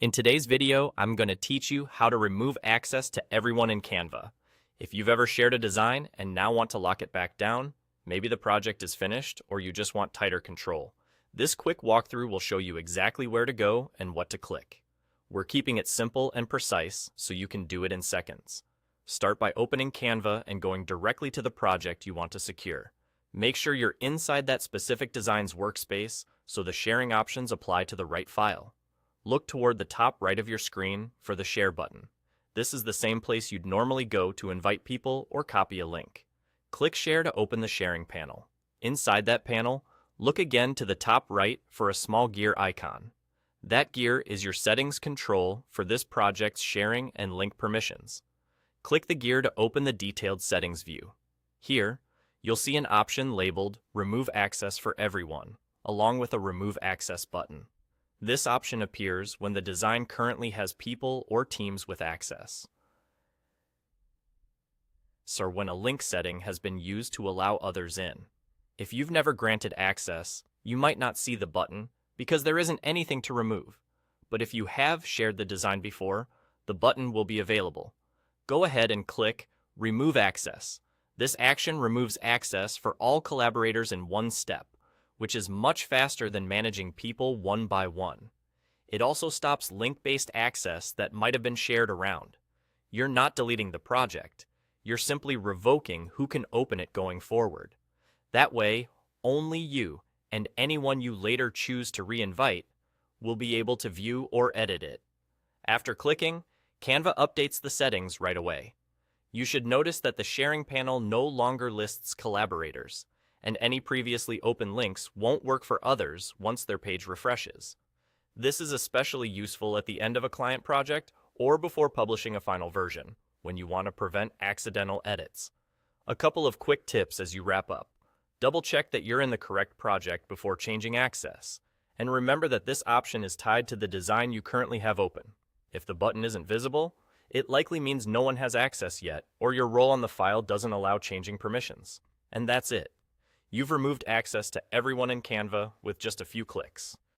In today's video, I'm going to teach you how to remove access to everyone in Canva. If you've ever shared a design and now want to lock it back down, maybe the project is finished or you just want tighter control, this quick walkthrough will show you exactly where to go and what to click. We're keeping it simple and precise so you can do it in seconds. Start by opening Canva and going directly to the project you want to secure. Make sure you're inside that specific design's workspace so the sharing options apply to the right file. Look toward the top right of your screen for the Share button. This is the same place you'd normally go to invite people or copy a link. Click Share to open the sharing panel. Inside that panel, look again to the top right for a small gear icon. That gear is your settings control for this project's sharing and link permissions. Click the gear to open the detailed settings view. Here, you'll see an option labeled Remove Access for Everyone, along with a Remove Access button. This option appears when the design currently has people or teams with access, or when a link setting has been used to allow others in. If you've never granted access, you might not see the button because there isn't anything to remove. But if you have shared the design before, the button will be available. Go ahead and click Remove Access. This action removes access for all collaborators in one step, which is much faster than managing people one by one. It also stops link-based access that might have been shared around. You're not deleting the project. You're simply revoking who can open it going forward. That way, only you and anyone you later choose to re-invite will be able to view or edit it. After clicking, Canva updates the settings right away. You should notice that the sharing panel no longer lists collaborators, and any previously open links won't work for others once their page refreshes. This is especially useful at the end of a client project or before publishing a final version, when you want to prevent accidental edits. A couple of quick tips as you wrap up. Double-check that you're in the correct project before changing access, and remember that this option is tied to the design you currently have open. If the button isn't visible, it likely means no one has access yet, or your role on the file doesn't allow changing permissions. And that's it. You've removed access to everyone in Canva with just a few clicks.